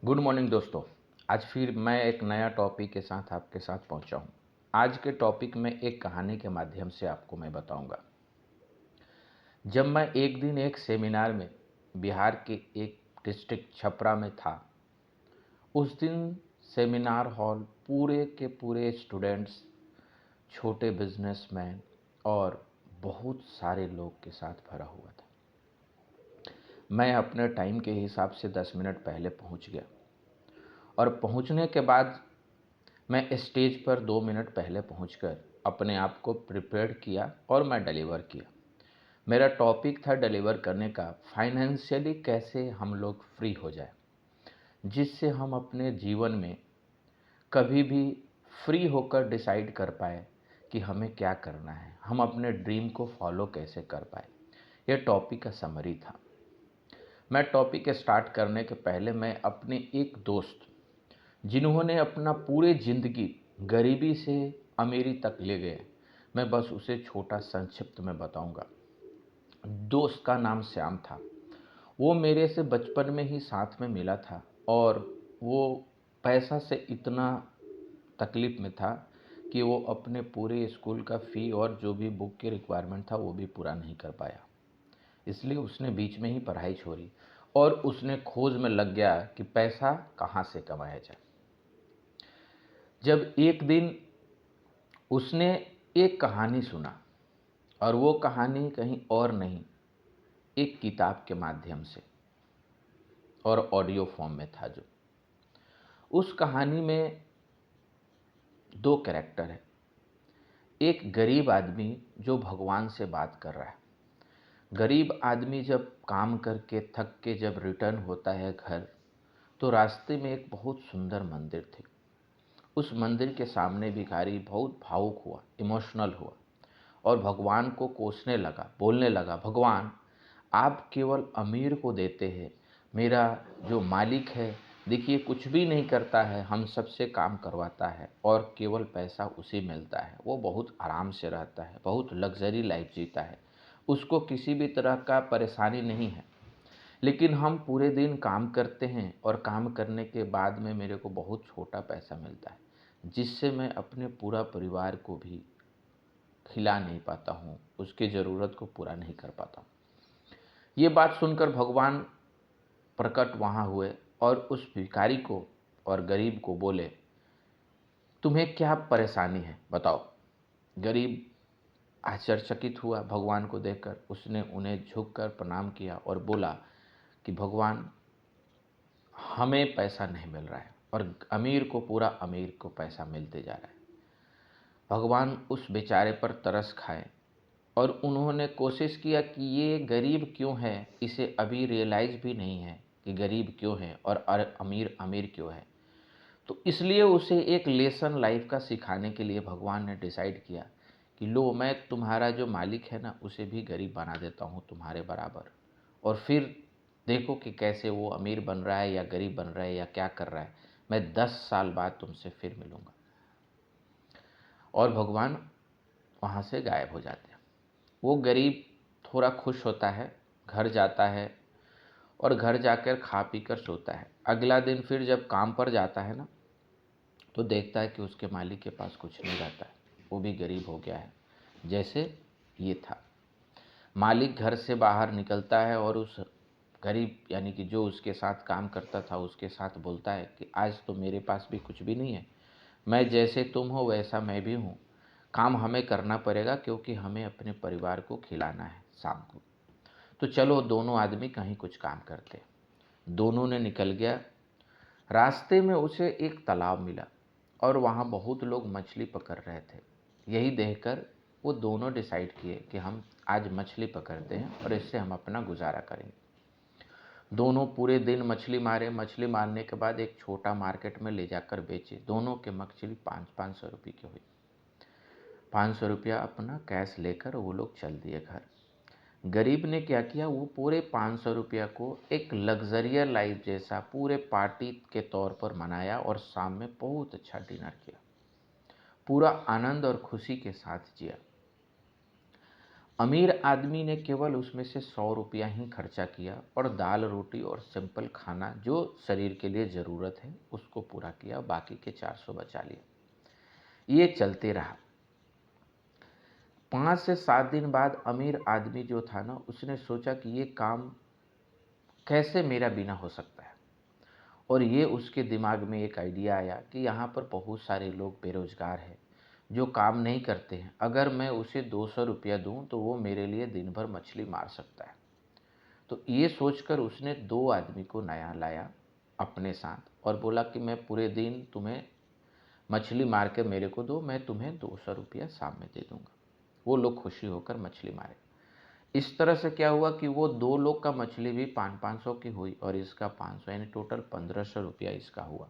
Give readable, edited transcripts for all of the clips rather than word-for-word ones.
Good morning दोस्तों। आज फिर मैं एक नया टॉपिक के साथ आपके साथ पहुंचा हूं। आज के टॉपिक में एक कहानी के माध्यम से आपको मैं बताऊंगा। जब मैं एक दिन एक सेमिनार में बिहार के एक डिस्ट्रिक्ट छपरा में था, उस दिन सेमिनार हॉल पूरे के पूरे स्टूडेंट्स, छोटे बिजनेसमैन और बहुत सारे लोग के साथ भरा हुआ था। मैं अपने टाइम के हिसाब से 10 मिनट पहले पहुंच गया और पहुंचने के बाद मैं स्टेज पर 2 मिनट पहले पहुंचकर अपने आप को प्रिपेयर किया और मैं डिलीवर किया। मेरा टॉपिक था डिलीवर करने का, फाइनेंशियली कैसे हम लोग फ्री हो जाए, जिससे हम अपने जीवन में कभी भी फ्री होकर डिसाइड कर पाए कि हमें क्या करना है, हम अपने ड्रीम को फॉलो कैसे कर पाए। यह टॉपिक का समरी था। मैं टॉपिक स्टार्ट करने के पहले मैं अपने एक दोस्त, जिन्होंने अपना पूरे ज़िंदगी गरीबी से अमीरी तक ले गए, मैं बस उसे छोटा संक्षिप्त में बताऊंगा। दोस्त का नाम श्याम था। वो मेरे से बचपन में ही साथ में मिला था और वो पैसा से इतना तकलीफ़ में था कि वो अपने पूरे स्कूल का फ़ी और जो भी बुक की रिक्वायरमेंट था वो भी पूरा नहीं कर पाया। इसलिए उसने बीच में ही पढ़ाई छोड़ी और उसने खोज में लग गया कि पैसा कहाँ से कमाया जाए। जब एक दिन उसने एक कहानी सुना, और वो कहानी कहीं और नहीं, एक किताब के माध्यम से और ऑडियो फॉर्म में था। जो उस कहानी में दो कैरेक्टर है। एक गरीब आदमी जो भगवान से बात कर रहा है। गरीब आदमी जब काम करके थक के जब रिटर्न होता है घर, तो रास्ते में एक बहुत सुंदर मंदिर थी। उस मंदिर के सामने भिखारी बहुत भावुक हुआ, इमोशनल हुआ और भगवान को कोसने लगा, बोलने लगा, भगवान आप केवल अमीर को देते हैं, मेरा जो मालिक है देखिए कुछ भी नहीं करता है, हम सबसे काम करवाता है और केवल पैसा उसी मिलता है। वो बहुत आराम से रहता है, बहुत लग्जरी लाइफ जीता है, उसको किसी भी तरह का परेशानी नहीं है। लेकिन हम पूरे दिन काम करते हैं और काम करने के बाद में मेरे को बहुत छोटा पैसा मिलता है, जिससे मैं अपने पूरा परिवार को भी खिला नहीं पाता हूँ, उसकी ज़रूरत को पूरा नहीं कर पाता हूँ। ये बात सुनकर भगवान प्रकट वहाँ हुए और उस भिखारी को और गरीब को बोले, तुम्हें क्या परेशानी है बताओ। गरीब आश्चर्यचकित हुआ भगवान को देखकर। उसने उन्हें झुककर प्रणाम किया और बोला कि भगवान हमें पैसा नहीं मिल रहा है और अमीर को पूरा अमीर को पैसा मिलते जा रहा है। भगवान उस बेचारे पर तरस खाए और उन्होंने कोशिश किया कि ये गरीब क्यों है, इसे अभी रियलाइज़ भी नहीं है कि गरीब क्यों है और अमीर अमीर क्यों है। तो इसलिए उसे एक लेसन लाइफ का सिखाने के लिए भगवान ने डिसाइड किया कि लो, मैं तुम्हारा जो मालिक है ना उसे भी गरीब बना देता हूँ तुम्हारे बराबर, और फिर देखो कि कैसे वो अमीर बन रहा है या गरीब बन रहा है या क्या कर रहा है। मैं 10 साल बाद तुमसे फिर मिलूँगा। और भगवान वहाँ से गायब हो जाते हैं। वो गरीब थोड़ा खुश होता है, घर जाता है और घर जाकर खा पी कर सोता है। अगला दिन फिर जब काम पर जाता है ना, तो देखता है कि उसके मालिक के पास कुछ नहीं रहता है, वो भी गरीब हो गया है जैसे ये था। मालिक घर से बाहर निकलता है और उस गरीब यानी कि जो उसके साथ काम करता था उसके साथ बोलता है कि आज तो मेरे पास भी कुछ भी नहीं है, मैं जैसे तुम हो वैसा मैं भी हूँ, काम हमें करना पड़ेगा क्योंकि हमें अपने परिवार को खिलाना है शाम को। तो चलो दोनों आदमी कहीं कुछ काम करते। दोनों ने निकल गया। रास्ते में उसे एक तालाब मिला और वहाँ बहुत लोग मछली पकड़ रहे थे। यही देखकर वो दोनों डिसाइड किए कि हम आज मछली पकड़ते हैं और इससे हम अपना गुजारा करेंगे। दोनों पूरे दिन मछली मारे। मछली मारने के बाद एक छोटा मार्केट में ले जाकर बेचे। दोनों के मछली 500 रुपये की हुई। 500 रुपया अपना कैश लेकर वो लोग चल दिए घर। गरीब ने क्या किया, वो पूरे 500 रुपया को एक लग्जरियर लाइफ जैसा पूरे पार्टी के तौर पर मनाया और शाम में बहुत अच्छा डिनर किया, पूरा आनंद और खुशी के साथ जिया। अमीर आदमी ने केवल उसमें से 100 रुपया ही खर्चा किया और दाल रोटी और सिंपल खाना जो शरीर के लिए ज़रूरत है उसको पूरा किया, बाकी के 400 बचा लिया। ये चलते रहा। 5 से 7 दिन बाद अमीर आदमी जो था ना, उसने सोचा कि ये काम कैसे मेरा बिना हो सकता है। और ये उसके दिमाग में एक आइडिया आया कि यहाँ पर बहुत सारे लोग बेरोजगार हैं जो काम नहीं करते हैं। अगर मैं उसे 200 रुपया दूँ तो वो मेरे लिए दिन भर मछली मार सकता है। तो ये सोचकर उसने 2 आदमी को नया लाया अपने साथ और बोला कि मैं पूरे दिन तुम्हें मछली मार के मेरे को दो, मैं तुम्हें 200 रुपया शाम में दे दूँगा। वो लोग खुशी होकर मछली मारे। इस तरह से क्या हुआ कि वो 2 लोग का मछली भी 500-500 की हुई और इसका 500, यानी टोटल 1500 रुपया इसका हुआ।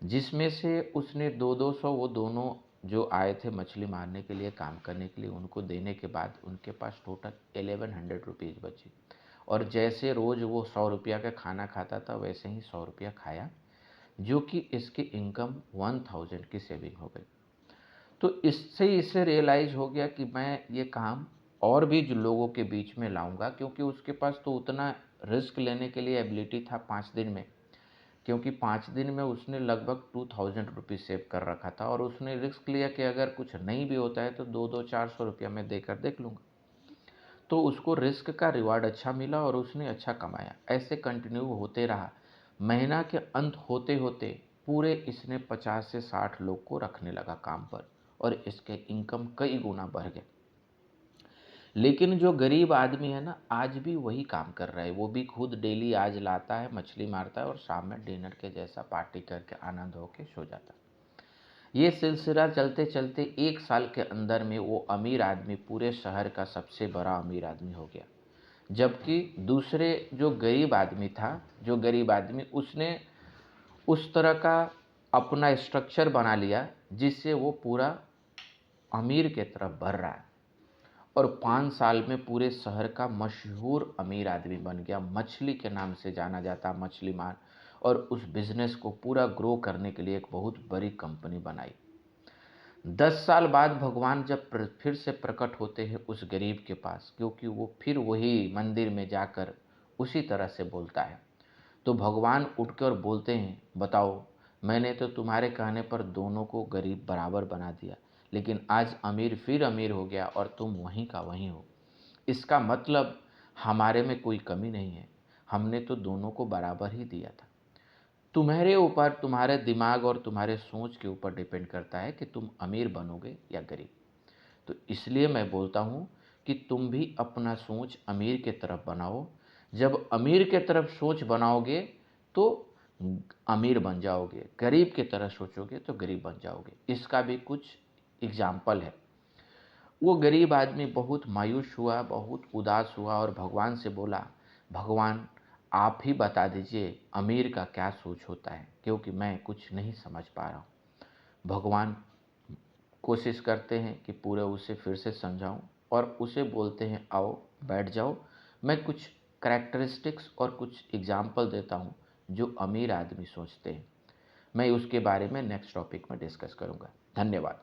जिसमें से उसने 2-200 वो दोनों जो आए थे मछली मारने के लिए, काम करने के लिए, उनको देने के बाद उनके पास टोटल 1100 रुपीज़ बची। और जैसे रोज़ वो 100 रुपया का खाना खाता था वैसे ही 100 रुपया खाया, जो कि इसकी इनकम 1000 की सेविंग हो गई। तो इससे इसे रियलाइज़ हो गया कि मैं ये काम और भी जो लोगों के बीच में लाऊंगा, क्योंकि उसके पास तो उतना रिस्क लेने के लिए एबिलिटी था 5 दिन में। क्योंकि 5 दिन में उसने लगभग 2000 रुपीज़ सेव कर रखा था और उसने रिस्क लिया कि अगर कुछ नहीं भी होता है तो 2-2 400 रुपया मैं देकर देख लूँगा। तो उसको रिस्क का रिवार्ड अच्छा मिला और उसने अच्छा कमाया। ऐसे कंटिन्यू होते रहा। महीना के अंत होते होते पूरे इसने 50 से 60 लोग को रखने लगा काम पर और इसके इनकम कई गुना बढ़ गए। लेकिन जो गरीब आदमी है ना, आज भी वही काम कर रहा है। वो भी खुद डेली आज लाता है, मछली मारता है और शाम में डिनर के जैसा पार्टी करके आनंद होके सो जाता है। ये सिलसिला चलते चलते 1 साल के अंदर में वो अमीर आदमी पूरे शहर का सबसे बड़ा अमीर आदमी हो गया। जबकि दूसरे जो गरीब आदमी उसने उस तरह का अपना स्ट्रक्चर बना लिया जिससे वो पूरा अमीर के तरफ बढ़ रहा है और 5 साल में पूरे शहर का मशहूर अमीर आदमी बन गया। मछली के नाम से जाना जाता मछली मार, और उस बिजनेस को पूरा ग्रो करने के लिए एक बहुत बड़ी कंपनी बनाई। 10 साल बाद भगवान जब फिर से प्रकट होते हैं उस गरीब के पास, क्योंकि वो फिर वही मंदिर में जाकर उसी तरह से बोलता है, तो भगवान उठकर बोलते हैं, बताओ, मैंने तो तुम्हारे कहने पर दोनों को गरीब बराबर बना दिया, लेकिन आज अमीर फिर अमीर हो गया और तुम वहीं का वहीं हो। इसका मतलब हमारे में कोई कमी नहीं है, हमने तो दोनों को बराबर ही दिया था। तुम्हारे ऊपर, तुम्हारे दिमाग और तुम्हारे सोच के ऊपर डिपेंड करता है कि तुम अमीर बनोगे या गरीब। तो इसलिए मैं बोलता हूँ कि तुम भी अपना सोच अमीर के तरफ बनाओ। जब अमीर के तरफ सोच बनाओगे तो अमीर बन जाओगे, गरीब की तरह सोचोगे तो गरीब बन जाओगे। इसका भी कुछ एग्जाम्पल है। वो गरीब आदमी बहुत मायूस हुआ, बहुत उदास हुआ और भगवान से बोला, भगवान आप ही बता दीजिए अमीर का क्या सोच होता है, क्योंकि मैं कुछ नहीं समझ पा रहा हूँ। भगवान कोशिश करते हैं कि पूरे उसे फिर से समझाऊं और उसे बोलते हैं, आओ बैठ जाओ, मैं कुछ करैक्टरिस्टिक्स और कुछ एग्जाम्पल देता हूं जो अमीर आदमी सोचते हैं। मैं उसके बारे में नेक्स्ट टॉपिक में डिस्कस करूंगा। धन्यवाद।